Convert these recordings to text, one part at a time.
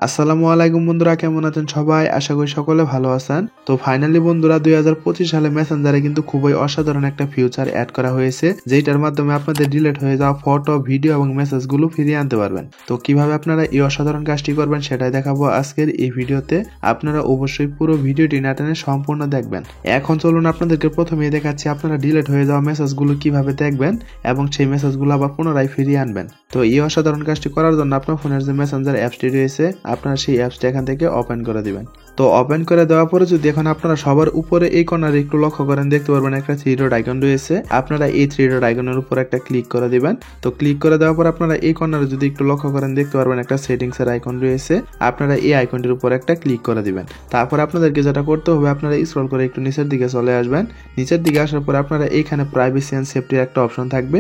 আসসালামু আলাইকুম বন্ধুরা, কেমন আছেন সবাই? আশা করি সকলে ভালো আছেন। তো ফাইনালি বন্ধুরা 2025 সালে মেসেঞ্জারে কিন্তু খুবই অসাধারণ একটা ফিউচার অ্যাড করা হয়েছে, যেটার মাধ্যমে আপনাদের ডিলিট হয়ে যাওয়া ফটো, ভিডিও এবং মেসেজগুলো ফিরিয়ে আনতে পারবেন। তো কিভাবে আপনারা এই অসাধারণ কাজটি করবেন সেটাই দেখাবো আজকের এই ভিডিওতে। আপনারা অবশ্যই পুরো ভিডিওটি না টেনে সম্পূর্ণ দেখবেন। এখন চলুন আপনাদেরকে প্রথমেই দেখাচ্ছি আপনারা ডিলিট হয়ে যাওয়া মেসেজগুলো কিভাবে দেখবেন এবং সেই মেসেজগুলো আবার পুনরায় ফিরিয়ে আনবেন। তো এই অসাধারণ কাজটি করার জন্য আপনার ফোনের যে মেসেঞ্জার অ্যাপসটি রয়েছে আপনারা সেই অ্যাপসটা এখান থেকে ওপেন করে দিবেন। তো ওপেন করে দেওয়ার পরে যদি এখন আপনারা সবার উপরে এই কর্নারে একটু লক্ষ্য করেন, দেখতে পারবেন একটা থ্রি ডট আইকন রয়েছে। আপনারা এই থ্রি ডট আইকনের উপর একটা ক্লিক করে দিবেন। তো ক্লিক করে দেওয়ার পর আপনারা এই কর্নারে যদি একটু লক্ষ্য করেন, দেখতে পারবেন একটা সেটিংস এর আইকন রয়েছে। আপনারা এই আইকনটির উপর একটা ক্লিক করে দিবেন। তারপর আপনাদেরকে যেটা করতে হবে, আপনারা স্ক্রল করে একটু নিচের দিকে চলে আসবেন। নিচের দিকে আসার পর আপনারা এইখানে প্রাইভেসি এন্ড সেফটির একটা অপশন থাকবে।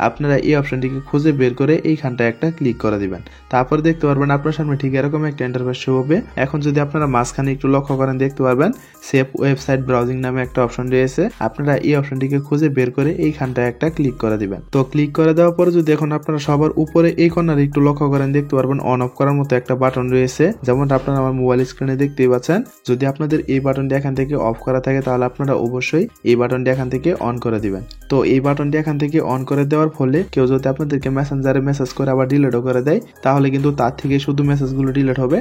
আপনারা এই অপশনটিকে খুঁজে বের করে এইখানটা একটা ক্লিক করে দিবেন। তারপর দেখতে পারবেন আপনার সামনে ঠিক এরকম একটা ইন্টারফেস শো হবে। এখন যদি আপনারা মাঝখানে একটু লক্ষ্য করেন, দেখতে পারবেন সেভ ওয়েবসাইট ব্রাউজিং নামে একটা অপশন রয়েছে। আপনারা এই অপশনটিকে খুঁজে বের করে এইখানটা একটা ক্লিক করে দিবেন। তো ক্লিক করে দেওয়ার পরে যদি এখন আপনারা সবার উপরে এই কর্নারে একটু লক্ষ্য করেন, দেখতে পারবেন অন অফ করার মতো একটা বাটন রয়েছে, যেমন আপনারা আমার মোবাইল স্ক্রিনে দেখতেই পাচ্ছেন। যদি আপনাদের এই বাটনটি এখান থেকে অফ করা থাকে তাহলে আপনারা অবশ্যই এই বাটনটি এখান থেকে অন করে দিবেন। তো এই বাটনটি এখান থেকে অন করে দেওয়ার ফলে কেউ যদি আপনাদেরকে মেসেঞ্জারে মেসেজ করে আবার ডিলিটও করে দেয়, তাহলে কিন্তু তার থেকে শুধু মেসেজগুলো ডিলিট হবে,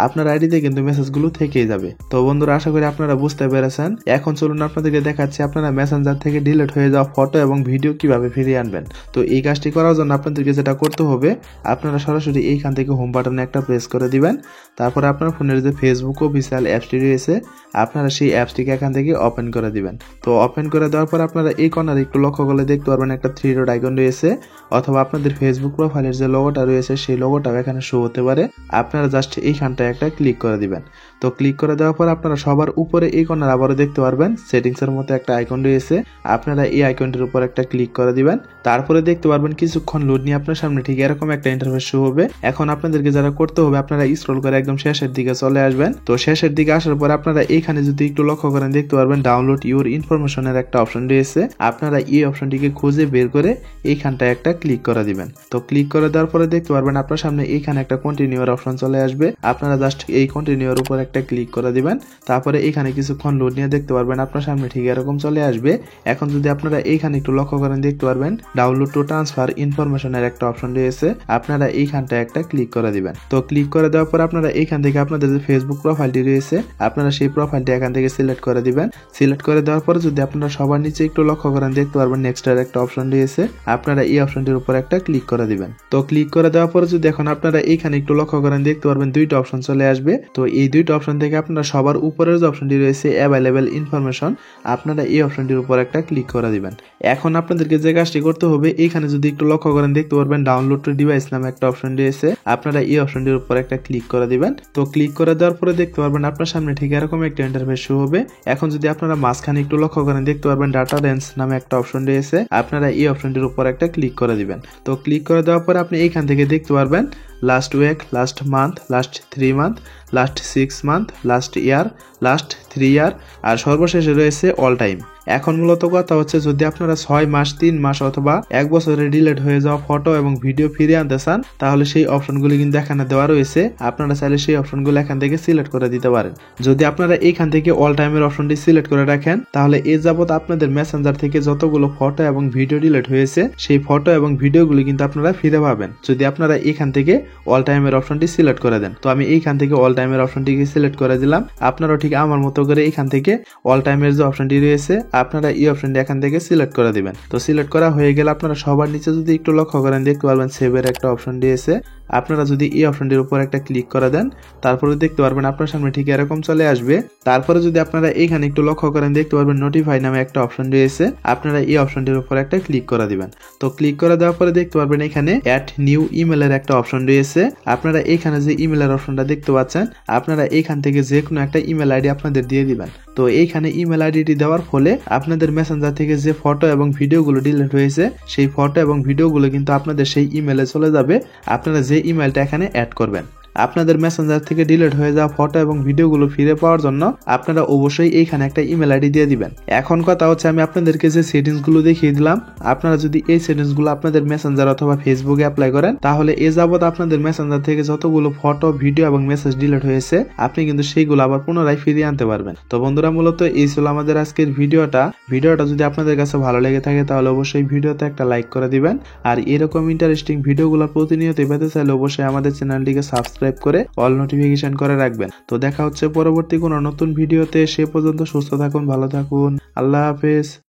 আপনার আইডিতে কিন্তু মেসেজগুলো থেকেই যাবে। তো বন্ধুরা, আশা করি আপনারা বুঝতে পেরেছেন। এখন চলুন আপনাদেরকে দেখাচ্ছি আপনারা মেসেঞ্জার থেকে ডিলিট হয়ে যাওয়া ফটো এবং ভিডিও কিভাবে ফিরিয়ে আনবেন। তো এই কাজটি করার জন্য আপনাদেরকে যেটা করতে হবে, আপনারা সরাসরি এইখান থেকে হোম বাটনে একটা প্রেস করে দিবেন। তারপরে আপনার ফোনের যে ফেসবুক অফিসিয়াল অ্যাপসটি রয়েছে আপনারা সেই অ্যাপসটিকে এখান থেকে ওপেন করে দিবেন। তো ওপেন করে দেওয়ার পর আপনারা এই কর্নারে একটু লক্ষ্য করলে দেখতে পারবেন একটা থ্রি ডট আইকন রয়েছে, অথবা আপনাদের ফেসবুক প্রোফাইলের যে লোগোটা রয়েছে সেই লোগোটাও এখানে শো হতে পারে। আপনারা জাস্ট এইখানটা একটা ক্লিক করে দিবেন। তো ক্লিক করে দেওয়ার পর আপনারা সবার উপরে এই কর্নার আবারও দেখতে পারবেন সেটিংস এর মতো একটা আইকন রয়েছে। আপনারা এই আইকনটির উপর একটা ক্লিক করে দিবেন। তারপরে দেখতে পারবেন কিছুক্ষণ লোড নিয়ে আপনার সামনে ঠিক এরকম একটা ইন্টারফেস শো হবে। এখন আপনাদেরকে যারা করতে হবে, আপনারা স্ক্রল করে একদম শেষের দিকে চলে আসবেন। তো শেষের দিকে আসার পর আপনারা এইখানে যদি একটু লক্ষ্য করেন, দেখতে পারবেন ডাউনলোড ইউর ইনফরমেশনের একটা অপশন রয়েছে। আপনারা এই অপশনটিকে খুঁজে বের করে এইখানটায় একটা ক্লিক করে দিবেন। তো ক্লিক করে দেওয়ার পরে দেখতে পারবেন আপনার সামনে এইখানে একটা কন্টিনিউর অপশন চলে আসবে। আপনারা জাস্ট এই কন্টিনিউর উপর একটা ক্লিক করে দিবেন। তারপরে এখানে কিছুক্ষণ লোড নিয়ে দেখতে পারবেন আপনার সামনে ঠিক এরকম চলে আসবে। এখন যদি আপনারা এইখানে একটু লক্ষ্য করেন, দেখতে পারবেন ডাউনলোড টু ট্রান্সফার ইনফরমেশনের একটা অপশন রয়েছে। আপনারা এইখানটা একটা ক্লিক করে দিবেন। তো ক্লিক করে দেওয়ার পর আপনারা এইখান থেকে আপনাদের যে ফেসবুক প্রোফাইলটি রয়েছে আপনারা সেই প্রোফাইলটি এখান থেকে সিলেক্ট করে দিবেন। সিলেক্ট করে দেওয়ার পরে যদি আপনারা সবার নিচে একটু লক্ষ্য করেন, দেখতে পারবেন নেক্সট এর একটা অপশন রয়েছে। আপনারা এই অপশনটির উপর একটা ক্লিক করে দিবেন। তো ক্লিক করে দেওয়ার পরে যদি এখন আপনারা এইখানে একটু লক্ষ্য করেন, দেখতে পারবেন দুইটা অপশন চলে আসবে। তো এই দুইটা অপশন থেকে আপনারা সবার উপরের যে অপশনটি রয়েছে অ্যাভেলেবেল ইনফরমেশন, আপনারা এই অপশনটির উপর একটা ক্লিক করে দিবেন। এখন আপনাদেরকে যে কাজটি করতে হবে, এইখানে যদি একটু লক্ষ্য করেন, দেখতে পারবেন ডাউনলোড টু ডিভাইস নামে একটা অপশন রয়েছে। আপনারা এই অপশনটির উপর একটা ক্লিক করে দিবেন। তো ক্লিক করে দেওয়ার পরে দেখতে পারবেন আপনার সামনে ঠিক এরকম একটা ইন্টারফেস শো হবে। এখন যদি আপনারা মাঝখানে একটু লক্ষ্য করেন, দেখতে পারবেন ডাটা রেঞ্জ নামে একটা অপশন রয়েছে। আপনারা এই অপশনটির উপর একটা ক্লিক করে দিবেন। তো ক্লিক করে দেওয়ার পরে আপনি এইখান থেকে দেখতে পারবেন last week, last month, last 3 month, last 6 month, last year, last 3 year, আর সর্বশেষে রয়েছে অল টাইম। এখন মূলত কথা হচ্ছে, যদি আপনারা 6 মাস, 3 মাস অথবা 1 বছরে ডিলিট হয়ে যাওয়া ফটো এবং ভিডিও ফিরিয়ে আনতে চান, তাহলে সেই অপশনগুলি কিন্তু এখানে দেওয়া রয়েছে। আপনারা চাইলে সেই অপশনগুলো এখান থেকে সিলেক্ট করে দিতে পারেন। যদি আপনারা এইখান থেকে অল টাইমের অপশনটি সিলেক্ট করে রাখেন, তাহলে এ যাবত আপনাদের মেসেঞ্জার থেকে যতগুলো ফটো এবং ভিডিও ডিলিট হয়েছে সেই ফটো এবং ভিডিওগুলি কিন্তু আপনারা ফিরে পাবেন, যদি আপনারা এখান থেকে অল টাইমের অপশনটি সিলেক্ট করে দেন। তো আমি এইখান থেকে অল টাইমের অপশনটিকে সিলেক্ট করে দিলাম। আপনারাও ঠিক আমার মতো করে এইখান থেকে অল টাইমের যে অপশনটি রয়েছে আপনারা এই অপশনটি এখান থেকে সিলেক্ট করে দিবেন। তো সিলেক্ট করা হয়ে গেলে আপনারা সবার নিচে যদি একটু লক্ষ্য করেন, দেখতে পারবেন সেভের একটা অপশন রয়েছে। আপনারা যদি এই অপশনটির উপর একটা ক্লিক করে দেন, তারপরে দেখতে পারবেন আপনার সামনে ঠিক এরকম চলে আসবে। তারপরে যদি আপনারা এইখানে একটু লক্ষ্য করেন, দেখতে পারবেন নোটিফাই নামে একটা অপশন রয়েছে। আপনারা এই অপশনটির উপর একটা ক্লিক করে দিবেন। তো ক্লিক করে দেওয়ার পরে দেখতে পারবেন এখানে অ্যাড নিউ ইমেলের একটা অপশন রয়েছে। আপনারা এইখানে যে ইমেলের অপশনটা দেখতে পাচ্ছেন, আপনারা এইখান থেকে যে কোনো একটা ইমেল আইডি আপনাদের দিয়ে দিবেন। তো এইখানে ইমেল আইডিটি দেওয়ার ফলে আপনাদের মেসেঞ্জার থেকে যে ফটো এবং ভিডিওগুলো ডিলিট হয়েছে সেই ফটো এবং ভিডিওগুলো কিন্তু আপনাদের সেই ইমেলে চলে যাবে, আপনারা যে ইমেলটা এখানে অ্যাড করবেন। আপনাদের মেসেঞ্জার থেকে ডিলিট হয়ে যাওয়া ফটো এবং ভিডিওগুলো ফিরে পাওয়ার জন্য আপনারা অবশ্যই এইখানে একটা ইমেল আইডি দিয়ে দিবেন। এখন কথা হচ্ছে আমি আপনাদেরকে যে সেটিংসগুলো দেখিয়ে দিলাম, আপনারা যদি এই সেটিংসগুলো আপনাদের মেসেঞ্জার অথবা ফেসবুকে অ্যাপ্লাই করেন তাহলে এ যাবত আপনাদের মেসেঞ্জার থেকে যতগুলো ফটো ভিডিও এবং মেসেজ ডিলিট হয়েছে আপনি কিন্তু সেইগুলো আবার পুনরায় ফিরিয়ে আনতে পারবেন। তো বন্ধুরা মূলত এই ছিল আমাদের আজকের ভিডিওটা যদি আপনাদের কাছে ভালো লেগে থাকে তাহলে অবশ্যই ভিডিওতে একটা লাইক করে দিবেন। আর এরকম ইন্টারেস্টিং ভিডিওগুলো প্রতিনিয়ত পেতে চাইলে অবশ্যই আমাদের চ্যানেলটিকে সাবস্ক্রাইব করে অল নোটিফিকেশন করে রাখবেন। তো দেখা হচ্ছে পরবর্তী কোনো নতুন ভিডিওতে, সে পর্যন্ত সুস্থ থাকুন, ভালো থাকুন, আল্লাহ হাফেজ।